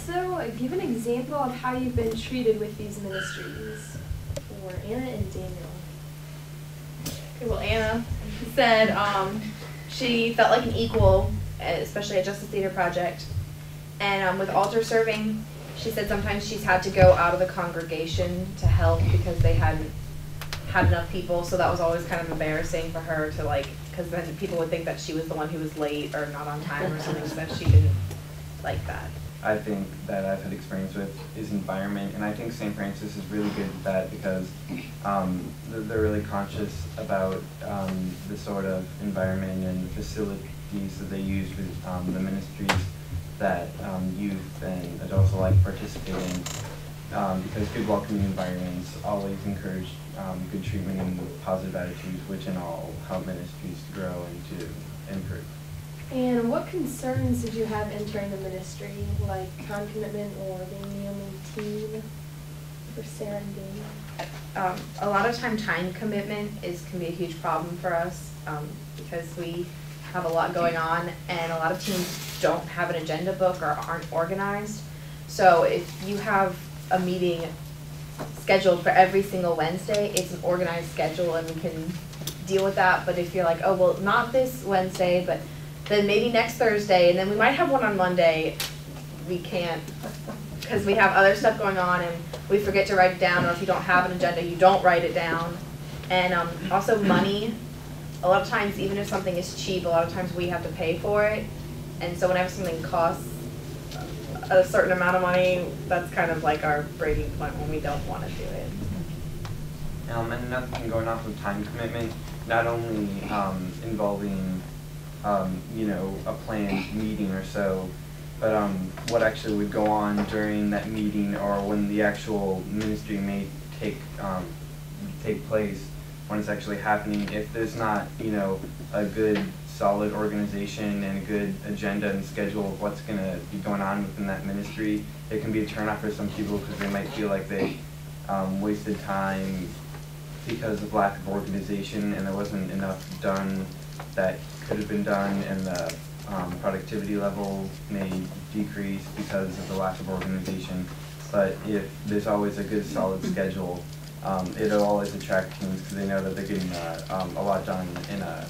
also give an example of how you've been treated with these ministries for Anna and Daniel. Okay, well, Anna said she felt like an equal, especially at Justice Theater Project. And with altar serving, she said sometimes she's had to go out of the congregation to help because they hadn't had enough people. So that was always kind of embarrassing for her to, like, because then people would think that she was the one who was late or not on time or something, so she didn't like that. I think that I've had experience with is environment, and I think St. Francis is really good at that because they're really conscious about the sort of environment and the facilities that they use with the ministries that youth and adults alike participate in, because good welcoming environments always encourage good treatment and positive attitudes, which in all help ministries to grow and to improve. And what concerns did you have entering the ministry, like time commitment or being the only teen for Sarah and Daniel? A lot of time commitment can be a huge problem for us because we have a lot going on, and a lot of teens don't have an agenda book or aren't organized. So if you have a meeting scheduled for every single Wednesday, it's an organized schedule and we can deal with that. But if you're like, oh, well, not this Wednesday, but then maybe next Thursday, and then we might have one on Monday, we can't, because we have other stuff going on and we forget to write it down, or if you don't have an agenda, you don't write it down. And also money. A lot of times, even if something is cheap, a lot of times we have to pay for it. And so whenever something costs a certain amount of money, that's kind of like our breaking point when we don't want to do it. And another thing, going off of time commitment, not only involving you know, a planned meeting or so, but what actually would go on during that meeting or when the actual ministry may take place, when it's actually happening. If there's not, you know, a good solid organization and a good agenda and schedule of what's going to be going on within that ministry, it can be a turnoff for some people because they might feel like they wasted time because of lack of organization and there wasn't enough done that could have been done, and the productivity level may decrease because of the lack of organization. But if there's always a good solid schedule, it'll always attract teens because they know that they're getting a lot done in a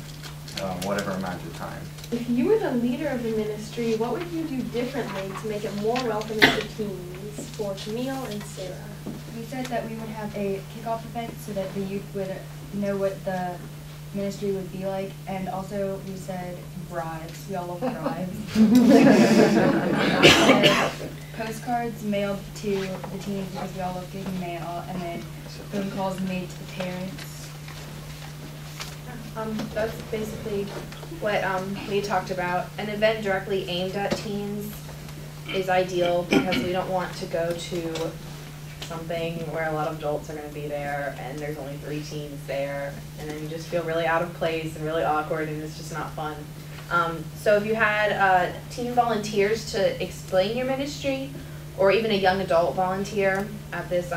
whatever amount of time. If you were the leader of the ministry, what would you do differently to make it more welcoming to teens for Camille and Sarah? We said that we would have a kickoff event so that the youth would know what the ministry would be like, and also we said bribes. We all love bribes. Postcards mailed to the teens because we all love getting mail, and then phone calls made to the parents. That's basically what we talked about. An event directly aimed at teens is ideal because we don't want to go to something where a lot of adults are going to be there and there's only 3 teens there, and then you just feel really out of place and really awkward and it's just not fun. So if you had teen volunteers to explain your ministry, or even a young adult volunteer at this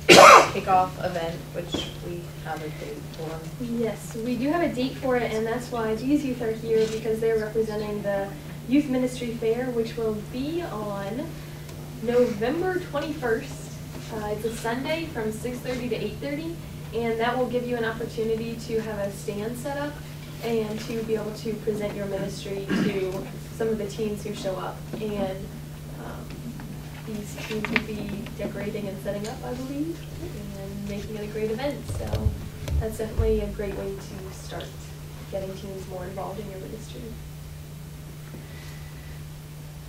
kickoff event, which we have a date for. Yes, we do have a date for it, and that's why these youth are here, because they're representing the Youth Ministry Fair, which will be on November 21st. It's a Sunday from 6:30 to 8:30, and that will give you an opportunity to have a stand set up and to be able to present your ministry to some of the teens who show up. And these teens will be decorating and setting up, I believe, and making it a great event. So that's definitely a great way to start getting teens more involved in your ministry.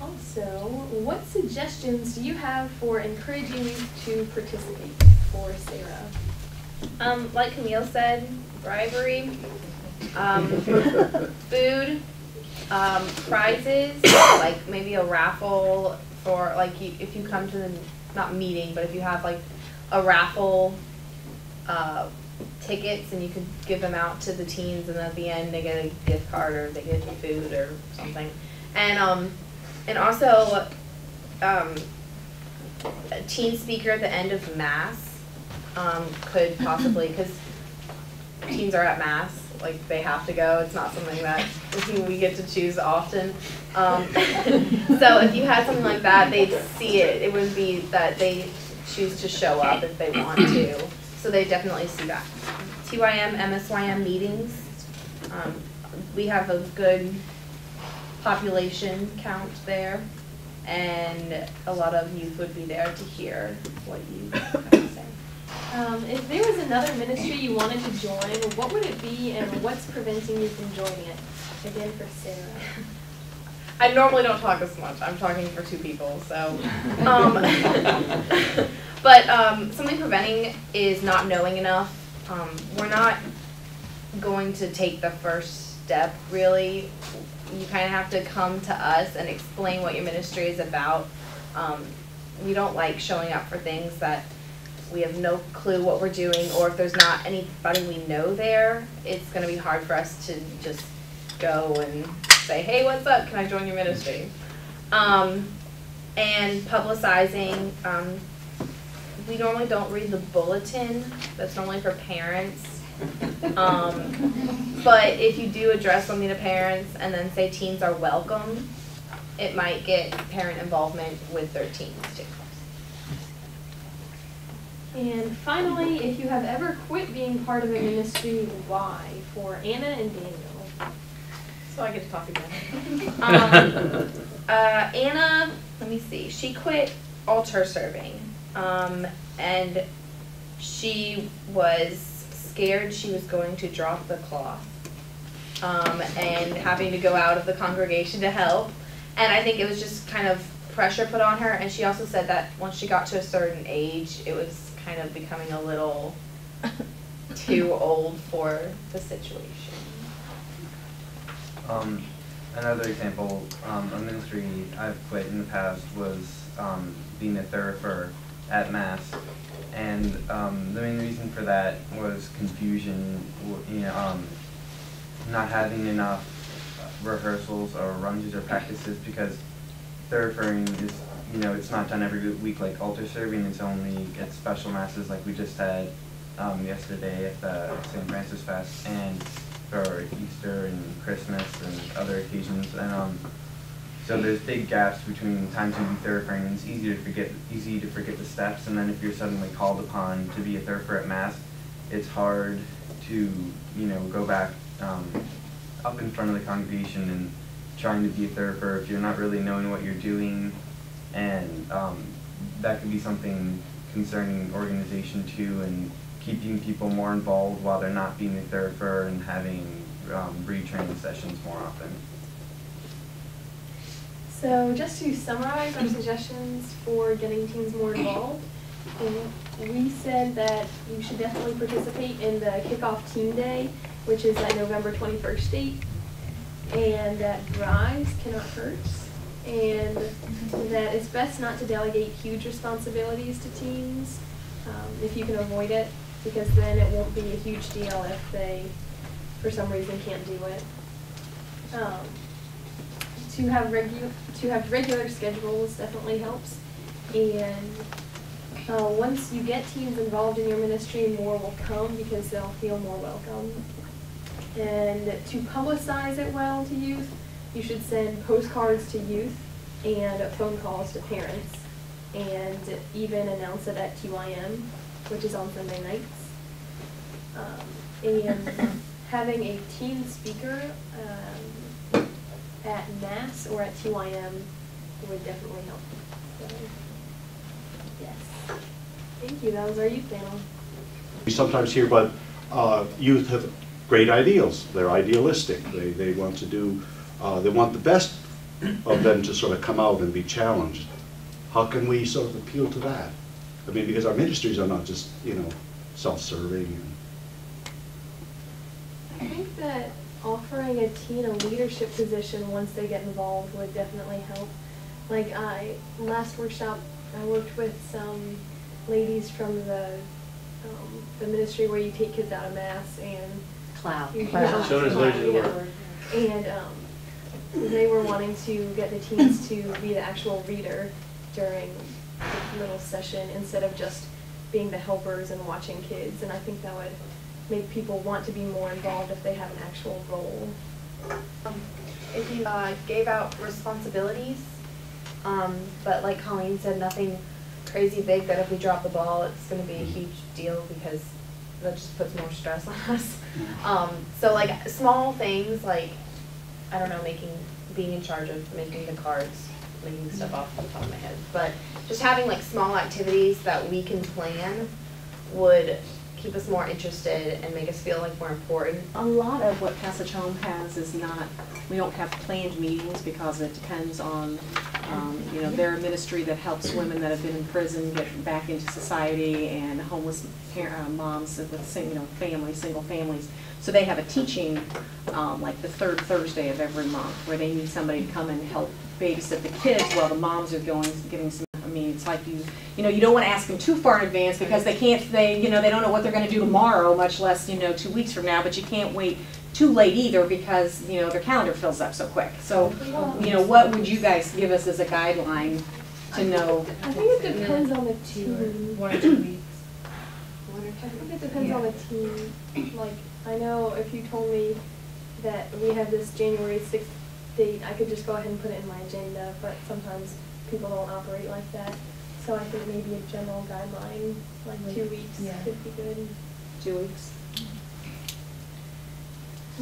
Also, what suggestions do you have for encouraging youth to participate for Sarah? Like Camille said, bribery, food, prizes, like maybe a raffle for, like, if you come to the, not meeting, but if you have like a raffle tickets and you could give them out to the teens, and at the end they get a gift card or they get food or something. And also, a teen speaker at the end of Mass could possibly, because teens are at Mass, like they have to go. It's not something that we get to choose often. So if you had something like that, they'd see it. It wouldn't be that they choose to show up if they want to. So they definitely see that. TYM, MSYM meetings. We have a good population count there, and a lot of youth would be there to hear what you have to say. If there was another ministry you wanted to join, what would it be and what's preventing you from joining it? Again, for Sarah. I normally don't talk this much. I'm talking for two people, so. But something preventing is not knowing enough. We're not going to take the first step, really. You kind of have to come to us and explain what your ministry is about. We don't like showing up for things that we have no clue what we're doing, or if there's not anybody we know there, it's going to be hard for us to just go and say, hey, what's up? Can I join your ministry? And publicizing. We normally don't read the bulletin. That's normally for parents. But if you do address something to parents and then say teens are welcome, it might get parent involvement with their teens too. And finally, if you have ever quit being part of a ministry, why? For Anna and Daniel. So I get to talk again. Anna, let me see, she quit altar serving. And she was scared she was going to drop the cloth, and having to go out of the congregation to help. And I think it was just kind of pressure put on her. And she also said that once she got to a certain age, it was kind of becoming a little too old for the situation. Another example, a ministry I've quit in the past was being a thurifer at Mass, and the main reason for that was confusion, not having enough rehearsals or runs or practices, because thurifering is, it's not done every week like altar serving. It's only at special masses like we just had yesterday at the St. Francis Fest, and for Easter and Christmas and other occasions. And so there's big gaps between times when you do thurifering, and it's easy to forget the steps. And then if you're suddenly called upon to be a thurifer at Mass, it's hard to go back up in front of the congregation and trying to be a thurifer if you're not really knowing what you're doing. And that could be something concerning organization too, and keeping people more involved while they're not being a thurifer, and having retraining sessions more often. So just to summarize our suggestions for getting teens more involved, we said that you should definitely participate in the Kickoff Teen Day, which is that November 21st date, and that drives cannot hurt, and that it's best not to delegate huge responsibilities to teens if you can avoid it, because then it won't be a huge deal if they, for some reason, can't do it. To have regular schedules definitely helps, and once you get teens involved in your ministry, more will come because they'll feel more welcome. And to publicize it well to youth, you should send postcards to youth and phone calls to parents, and even announce it at TYM, which is on Sunday nights. And having a teen speaker at Mass or at TYM would definitely help. So, yes. Thank you. That was our youth panel. We sometimes hear about youth have great ideals. They're idealistic. They want to do, they want the best of them to sort of come out and be challenged. How can we sort of appeal to that? I mean, because our ministries are not just, self-serving. I think that offering a teen a leadership position once they get involved would definitely help. Like last workshop, I worked with some ladies from the ministry where you take kids out of Mass and Cloud. Children's Legion Work. And they were wanting to get the teens to be the actual reader during the little session instead of just being the helpers and watching kids, and I think that would make people want to be more involved if they have an actual role. If you gave out responsibilities, but like Colleen said, nothing crazy big that if we drop the ball, it's going to be a huge deal because that just puts more stress on us. So like small things like, I don't know, being in charge of making the cards, making stuff off the top of my head, but just having like small activities that we can plan would keep us more interested and make us feel like we're important. A lot of what Passage Home has is not, we don't have planned meetings because it depends on, you know, they're a ministry that helps women that have been in prison get back into society and homeless moms with single families. So they have a teaching like the third Thursday of every month where they need somebody to come and help babysit the kids while the moms are giving some. I mean, it's like you don't want to ask them too far in advance because they don't know what they're going to do tomorrow, much less, 2 weeks from now, but you can't wait too late either because, their calendar fills up so quick. So, what would you guys give us as a guideline to know? I think it depends on the team. 1 or 2 weeks. I think it depends on the team. Like, I know if you told me that we have this January 6th date, I could just go ahead and put it in my agenda, but sometimes people don't operate like that. So I think maybe a general guideline, like 2 weeks, could be good. 2 weeks.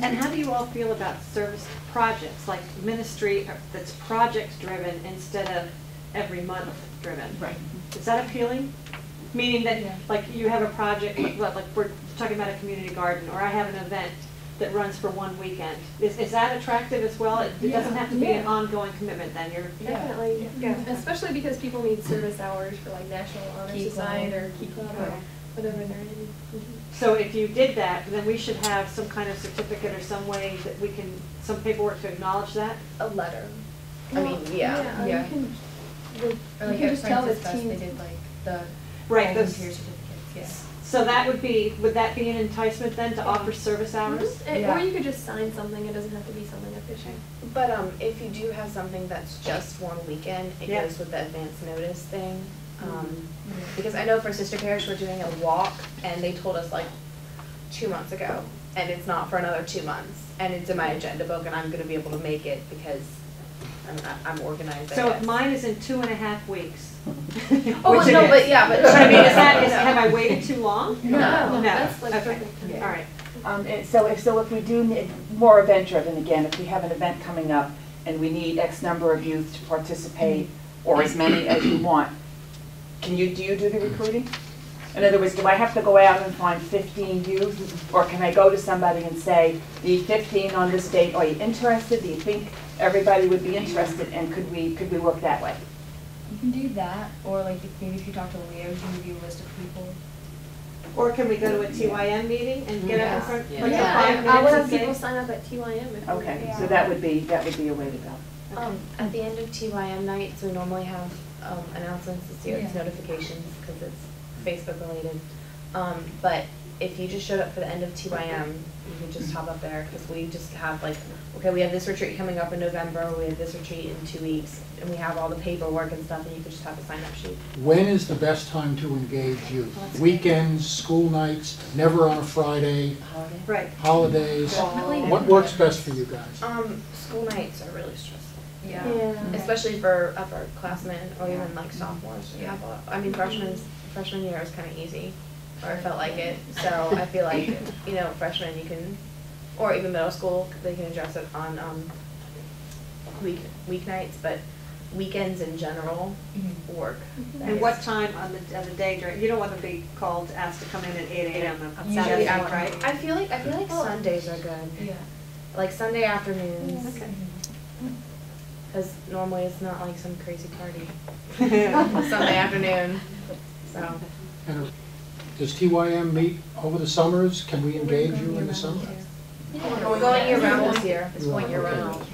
And how do you all feel about service projects, like ministry that's project-driven instead of every month driven? Right. Is that appealing? Meaning that, like, you have a project, like we're talking about a community garden, or I have an event that runs for 1 weekend. Is that attractive as well? It doesn't have to be an ongoing commitment then. Definitely, especially because people need service hours for like National Honor Key Society Club. or Key Club or whatever they're in. So if you did that, then we should have some kind of certificate or some way that we can, some paperwork to acknowledge that? A letter. Well, I mean, yeah. You can, Or you like can at just tell the Francis Fest, they team. did like the Right, those- volunteer certificates, So that would that be an enticement then to offer service hours? Or you could just sign something, it doesn't have to be something official. But if you do have something that's just 1 weekend, it Yeah. goes with the advance notice thing. Because I know for Sister Parish, we're doing a walk, and they told us like 2 months ago, and it's not for another 2 months. And it's in my agenda book, and I'm going to be able to make it because I'm organized. So if mine is in 2.5 weeks. Oh, which it no, is. but yeah, but. But I mean, have I waited too long? No. No, That's like okay, perfect. all right. And so if we do need more event-driven, again, if we have an event coming up and we need X number of youth to participate, or as many as you want, do you do the recruiting? In other words, do I have to go out and find 15 youth, or can I go to somebody and say, need 15 on this date, are you interested? Do you think everybody would be interested, and could we work that way? You can do that, or like maybe if you talk to Leo, you can give you a list of people. Or can we go to a TYM meeting and get up in front, like Yeah, for 5 I minutes would and have people say? sign up at TYM if Okay, Yeah. so that would be a way to go. At the end of TYM nights, we normally have announcements this year, it's Yeah. notifications, because it's Facebook related. But if you just showed up for the end of TYM, you could just hop up there, because we just have like, okay, we have this retreat coming up in November, we have this retreat in 2 weeks, and we have all the paperwork and stuff, and you could just have a sign-up sheet. When is the best time to engage youth? Weekends, school nights, never on a Friday, Holiday. Right. holidays? Definitely. What works best for you guys? School nights are really stressful. Yeah. Especially for upperclassmen or even like sophomores. We have a lot. I mean, freshman year was kind of easy, or I felt like it. So I feel like freshmen you can, or even middle school, they can address it on weeknights, but weekends in general work. And what time on the day during, you don't want to be called, asked to come in at 8 a.m. on Usually Saturday, after- right? I feel like Sundays are good. Yeah. Like Sunday afternoons. Okay. Because normally it's not like some crazy party. Sunday afternoon. So. And does TYM meet over the summers? Can we engage you in the summer? We're going year round this year. It's going year round.